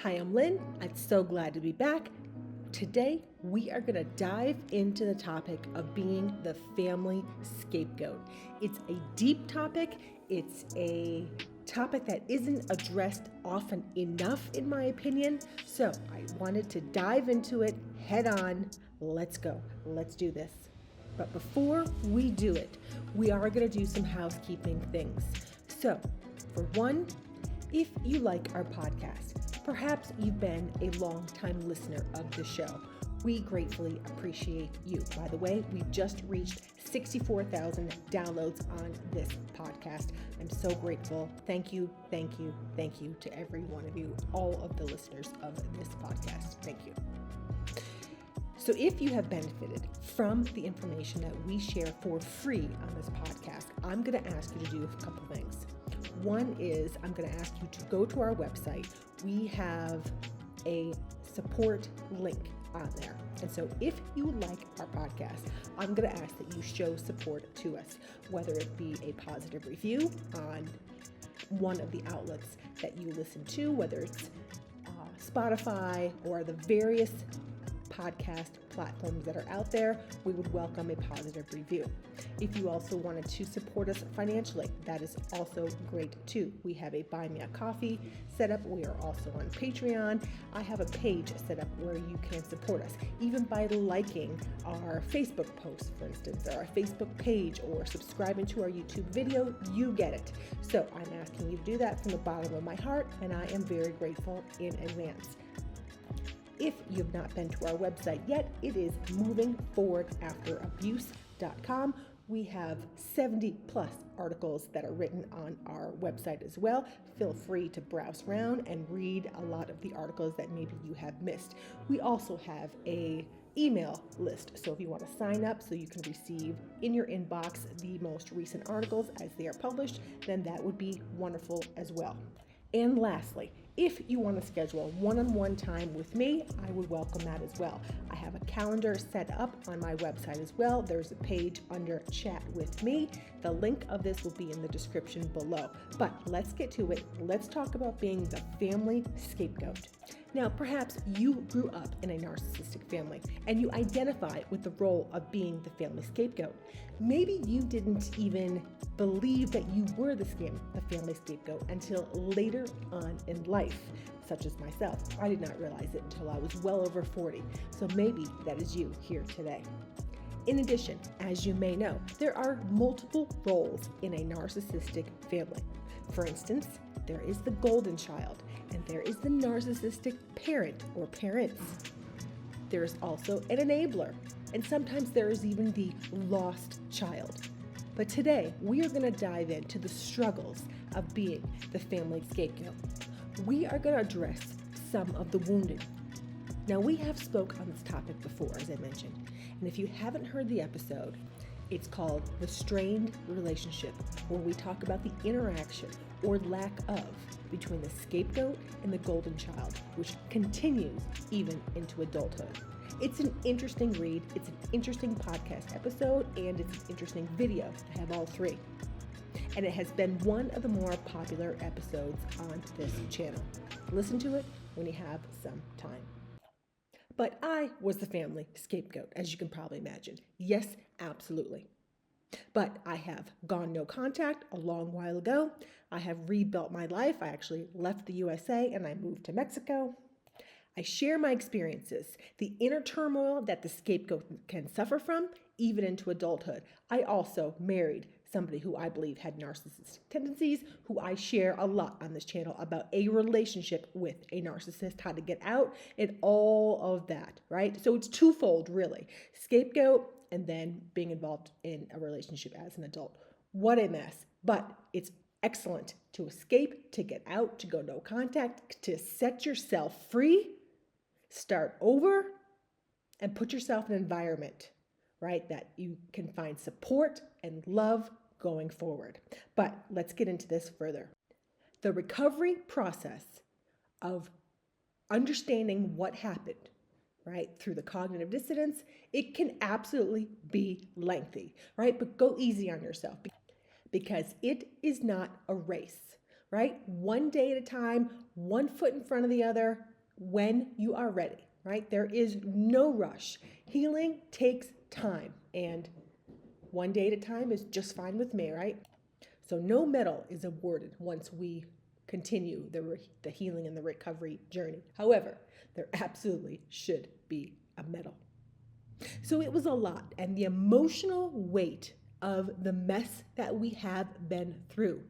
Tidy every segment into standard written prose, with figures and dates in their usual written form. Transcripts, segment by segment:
Hi, I'm Lynn. I'm so glad to be back. Today, we are going to dive into the topic of being the family scapegoat. It's a deep topic. It's a topic that isn't addressed often enough, in my opinion. So I wanted to dive into it head on. Let's go. Let's do this. But before we do it, we are going to do some housekeeping things. So, for one, if you like our podcast, perhaps you've been a long-time listener of the show. We gratefully appreciate you. By the way, we've just reached 64,000 downloads on this podcast. I'm so grateful. Thank you, thank you, thank you to every one of you, all of the listeners of this podcast. Thank you. So if you have benefited from the information that we share for free on this podcast, I'm going to ask you to do a couple things. One is I'm going to ask you to go to our website. We have a support link on there. And so if you like our podcast, I'm going to ask that you show support to us, whether it be a positive review on one of the outlets that you listen to, whether it's Spotify or the various podcast platforms that are out there. We would welcome a positive review. If you also wanted to support us financially, that is also great too. We have a Buy Me a Coffee set up. We are also on Patreon. I have a page set up where you can support us, even by liking our Facebook posts, for instance, or our Facebook page, or subscribing to our YouTube video. You get it. So I'm asking you to do that from the bottom of my heart, and I am very grateful in advance. If you've not been to our website yet, it is movingforwardafterabuse.com. We have 70 plus articles that are written on our website as well. Feel free to browse around and read a lot of the articles that maybe you have missed. We also have a email list, so if you want to sign up so you can receive in your inbox the most recent articles as they are published, then that would be wonderful as well. And lastly, if you want to schedule one-on-one time with me, I would welcome that as well. I have a calendar set up on my website as well. There's a page under Chat with Me. The link of this will be in the description below. But let's get to it. Let's talk about being the family scapegoat. Now, perhaps you grew up in a narcissistic family and you identify with the role of being the family scapegoat. Maybe you didn't even believe that you were the family scapegoat until later on in life, such as myself. I did not realize it until I was well over 40. So maybe that is you here today. In addition, as you may know, there are multiple roles in a narcissistic family. For instance, there is the golden child, and there is the narcissistic parent or parents. There is also an enabler, and sometimes there is even the lost child. But today, we are going to dive into the struggles of being the family scapegoat. We are going to address some of the wounded. Now, we have spoke on this topic before, as I mentioned, and if you haven't heard the episode, it's called The Strained Relationship, where we talk about the interaction or lack of between the scapegoat and the golden child, which continues even into adulthood. It's an interesting read, it's an interesting podcast episode, and it's an interesting video. I have all three. And it has been one of the more popular episodes on this channel. Listen to it when you have some time. But I was the family scapegoat, as you can probably imagine. Yes, absolutely. But I have gone no contact a long while ago. I have rebuilt my life. I actually left the USA and I moved to Mexico. I share my experiences, the inner turmoil that the scapegoat can suffer from, even into adulthood. I also married somebody who I believe had narcissistic tendencies, who I share a lot on this channel about a relationship with a narcissist, how to get out, and all of that, right? So it's twofold, really. Scapegoat and then being involved in a relationship as an adult. What a mess. But it's excellent to escape, to get out, to go no contact, to set yourself free, start over, and put yourself in an environment, right, that you can find support and love going forward. But let's get into this further. The recovery process of understanding what happened, right, through the cognitive dissonance, it can absolutely be lengthy, right? But go easy on yourself because it is not a race, right? One day at a time, one foot in front of the other, when you are ready, right? There is no rush. Healing takes time, and one day at a time is just fine with me, right? So no medal is awarded once we continue the healing and the recovery journey. However, there absolutely should be a medal. So it was a lot, and the emotional weight of the mess that we have been through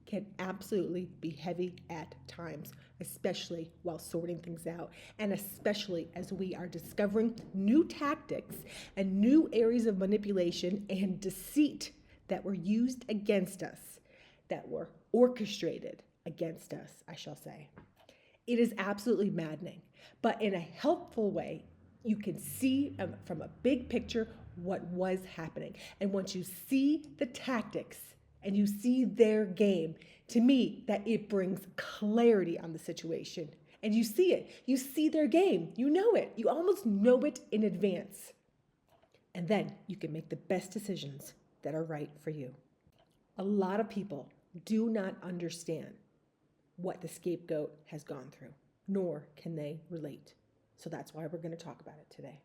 can absolutely be heavy at times, especially while sorting things out, and especially as we are discovering new tactics and new areas of manipulation and deceit that were used against us, that were orchestrated against us, I shall say. It is absolutely maddening, but in a helpful way, you can see from a big picture what was happening. And once you see the tactics and you see their game, to me, that it brings clarity on the situation. And you see it. You see their game. You know it. You almost know it in advance. And then you can make the best decisions that are right for you. A lot of people do not understand what the scapegoat has gone through, nor can they relate. So that's why we're going to talk about it today.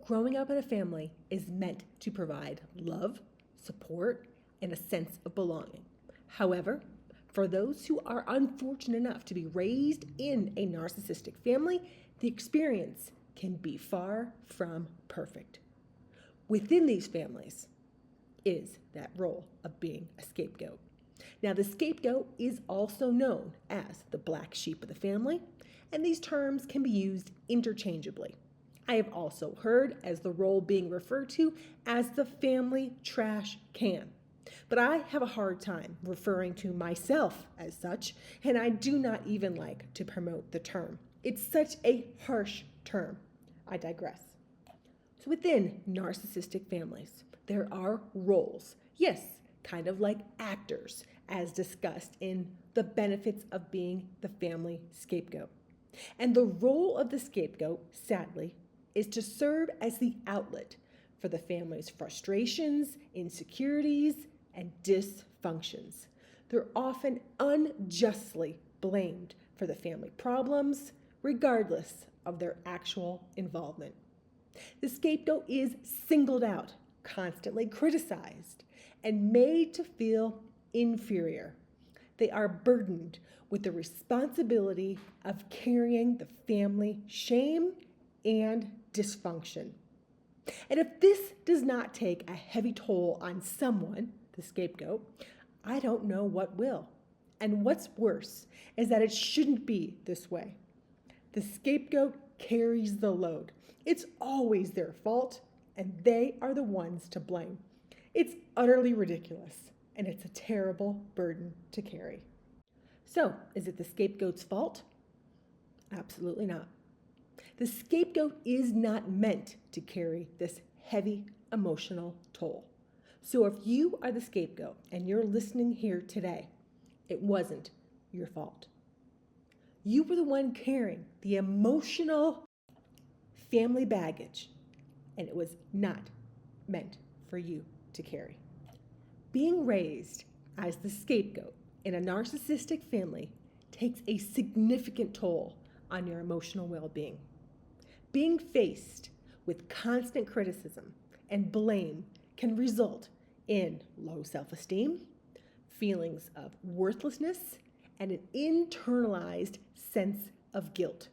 Growing up in a family is meant to provide love, support, and a sense of belonging. However, for those who are unfortunate enough to be raised in a narcissistic family, the experience can be far from perfect. Within these families is that role of being a scapegoat. Now, the scapegoat is also known as the black sheep of the family, and these terms can be used interchangeably. I have also heard as the role being referred to as the family trash can. But I have a hard time referring to myself as such, and I do not even like to promote the term. It's such a harsh term. I digress. So within narcissistic families, there are roles. Yes, kind of like actors, as discussed in the benefits of being the family scapegoat. And the role of the scapegoat, sadly, is to serve as the outlet for the family's frustrations, insecurities, and dysfunctions. They're often unjustly blamed for the family problems, regardless of their actual involvement. The scapegoat is singled out, constantly criticized, and made to feel inferior. They are burdened with the responsibility of carrying the family shame and dysfunction. And if this does not take a heavy toll on someone, the scapegoat, I don't know what will. And what's worse is that it shouldn't be this way. The scapegoat carries the load. It's always their fault, and they are the ones to blame. It's utterly ridiculous, and it's a terrible burden to carry. So, is it the scapegoat's fault? Absolutely not. The scapegoat is not meant to carry this heavy emotional toll. So if you are the scapegoat and you're listening here today, it wasn't your fault. You were the one carrying the emotional family baggage, and it was not meant for you to carry. Being raised as the scapegoat in a narcissistic family takes a significant toll on your emotional well-being. Being faced with constant criticism and blame can result in low self-esteem, feelings of worthlessness, and an internalized sense of guilt.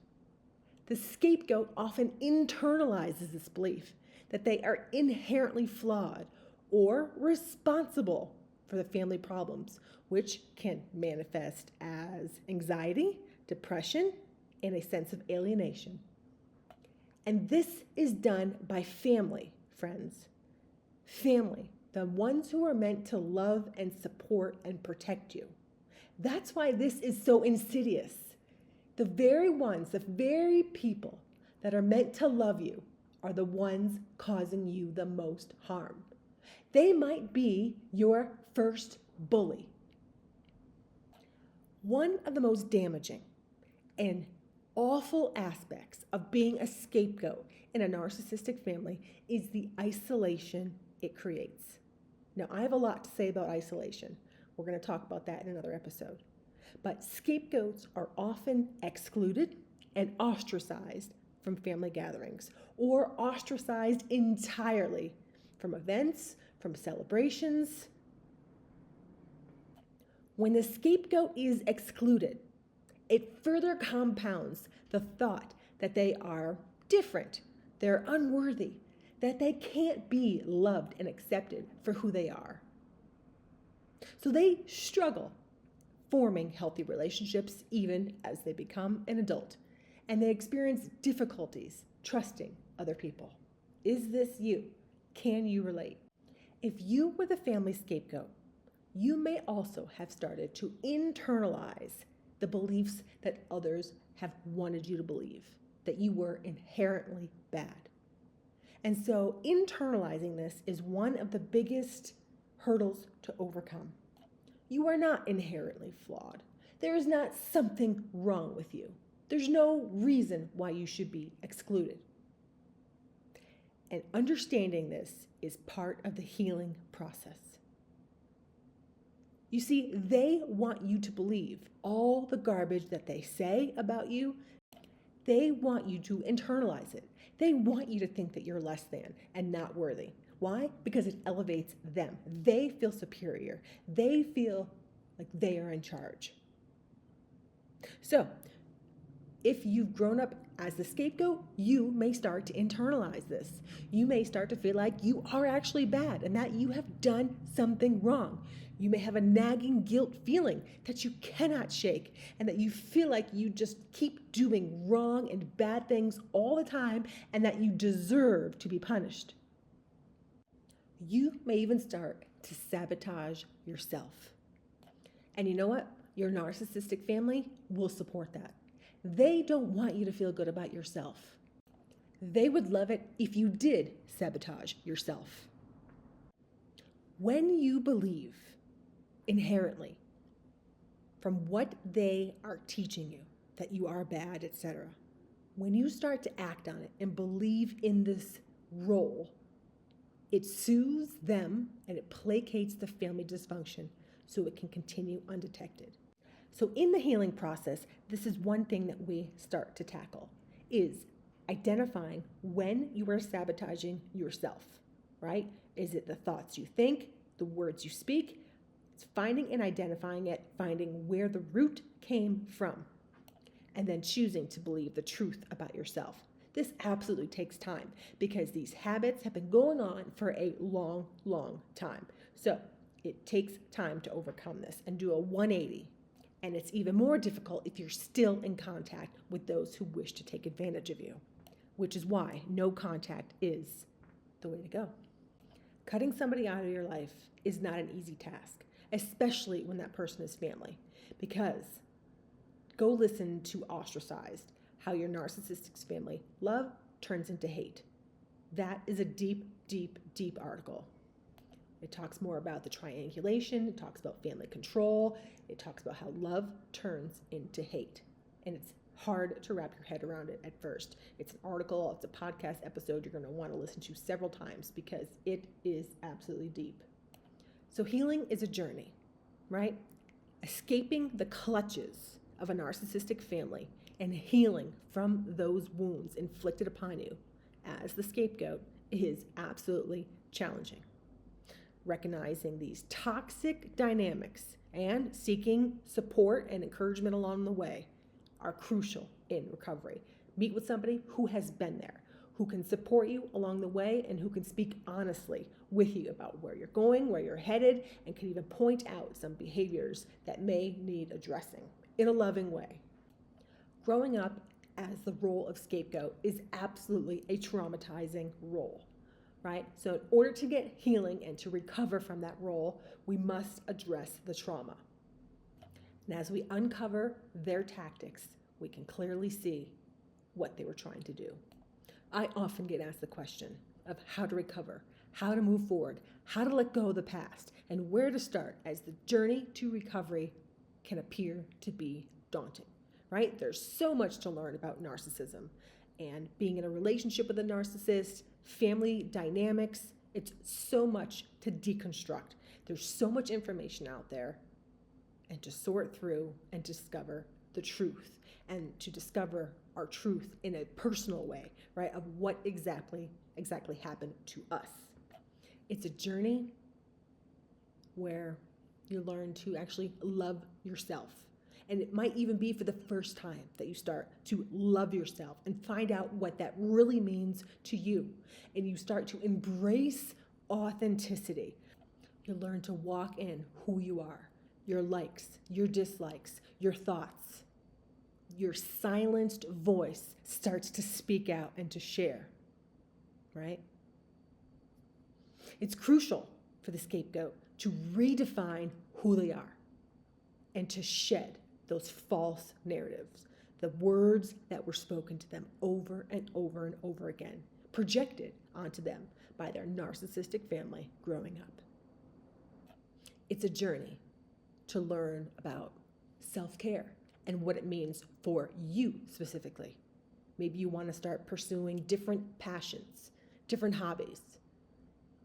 The scapegoat often internalizes this belief that they are inherently flawed or responsible for the family problems, which can manifest as anxiety, depression, and a sense of alienation. And this is done by family, friends. Family, the ones who are meant to love and support and protect you. That's why this is so insidious. The very ones, the very people that are meant to love you are the ones causing you the most harm. They might be your first bully. One of the most damaging and awful aspects of being a scapegoat in a narcissistic family is the isolation it creates. Now, I have a lot to say about isolation. We're going to talk about that in another episode. But scapegoats are often excluded and ostracized from family gatherings, or ostracized entirely from events, from celebrations. When the scapegoat is excluded, it further compounds the thought that they are different, they're unworthy, that they can't be loved and accepted for who they are. So they struggle forming healthy relationships even as they become an adult, and they experience difficulties trusting other people. Is this you? Can you relate? If you were the family scapegoat, you may also have started to internalize the beliefs that others have wanted you to believe, that you were inherently bad. And so internalizing this is one of the biggest hurdles to overcome. You are not inherently flawed. There is not something wrong with you. There's no reason why you should be excluded. And understanding this is part of the healing process. You see, they want you to believe all the garbage that they say about you. They want you to internalize it. They want you to think that you're less than and not worthy. Why? Because it elevates them. They feel superior. They feel like they are in charge. So, if you've grown up as the scapegoat, you may start to internalize this. You may start to feel like you are actually bad and that you have done something wrong. You may have a nagging guilt feeling that you cannot shake and that you feel like you just keep doing wrong and bad things all the time and that you deserve to be punished. You may even start to sabotage yourself. And you know what? Your narcissistic family will support that. They don't want you to feel good about yourself. They would love it if you did sabotage yourself. When you believe inherently from what they are teaching you, that you are bad, etc., when you start to act on it and believe in this role, it soothes them and it placates the family dysfunction so it can continue undetected. So in the healing process, this is one thing that we start to tackle, is identifying when you are sabotaging yourself, right? Is it the thoughts you think, the words you speak? It's finding and identifying it, finding where the root came from, and then choosing to believe the truth about yourself. This absolutely takes time because these habits have been going on for a long, long time. So it takes time to overcome this and do a 180. And it's even more difficult if you're still in contact with those who wish to take advantage of you, which is why no contact is the way to go. Cutting somebody out of your life is not an easy task, especially when that person is family, because go listen to Ostracized, How Your Narcissistic's Family Love Turns into Hate. That is a deep, deep, deep article. It talks more about the triangulation, it talks about family control, it talks about how love turns into hate. And it's hard to wrap your head around it at first. It's an article, it's a podcast episode you're going to want to listen to several times because it is absolutely deep. So healing is a journey, right? Escaping the clutches of a narcissistic family and healing from those wounds inflicted upon you as the scapegoat is absolutely challenging. Recognizing these toxic dynamics and seeking support and encouragement along the way are crucial in recovery. Meet with somebody who has been there, who can support you along the way and who can speak honestly with you about where you're going, where you're headed, and can even point out some behaviors that may need addressing in a loving way. Growing up as the role of scapegoat is absolutely a traumatizing role. Right? So in order to get healing and to recover from that role, we must address the trauma. And as we uncover their tactics, we can clearly see what they were trying to do. I often get asked the question of how to recover, how to move forward, how to let go of the past, and where to start as the journey to recovery can appear to be daunting, right? There's so much to learn about narcissism and being in a relationship with a narcissist, family dynamics. It's so much to deconstruct. There's so much information out there, and to sort through and discover the truth and to discover our truth in a personal way, right, of what exactly happened to us. It's a journey where you learn to actually love yourself. And it might even be for the first time that you start to love yourself and find out what that really means to you. And you start to embrace authenticity. You learn to walk in who you are, your likes, your dislikes, your thoughts. Your silenced voice starts to speak out and to share, right? It's crucial for the scapegoat to redefine who they are and to shed those false narratives, the words that were spoken to them over and over and over again, projected onto them by their narcissistic family growing up. It's a journey to learn about self-care and what it means for you specifically. Maybe you want to start pursuing different passions, different hobbies.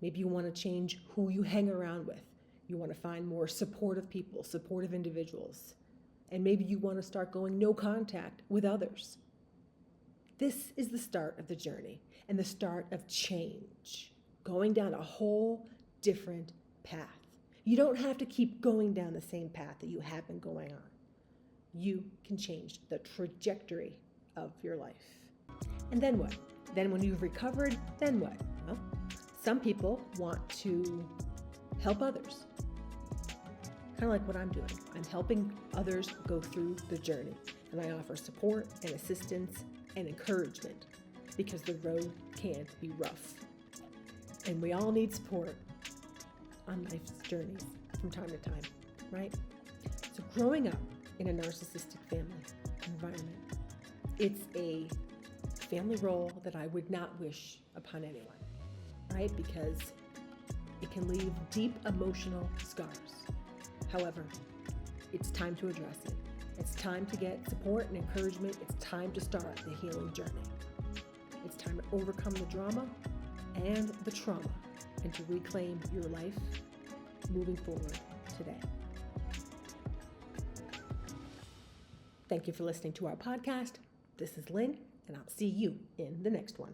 Maybe you want to change who you hang around with. You want to find more supportive people, supportive individuals. And maybe you want to start going no contact with others. This is the start of the journey and the start of change, going down a whole different path. You don't have to keep going down the same path that you have been going on. You can change the trajectory of your life. And then what? Then when you've recovered, then what? Well, some people want to help others. Kind of like what I'm doing. I'm helping others go through the journey, and I offer support and assistance and encouragement because the road can be rough. And we all need support on life's journeys from time to time, right? So growing up in a narcissistic family environment, it's a family role that I would not wish upon anyone, right? Because it can leave deep emotional scars. However, it's time to address it. It's time to get support and encouragement. It's time to start the healing journey. It's time to overcome the drama and the trauma and to reclaim your life moving forward today. Thank you for listening to our podcast. This is Lynn, and I'll see you in the next one.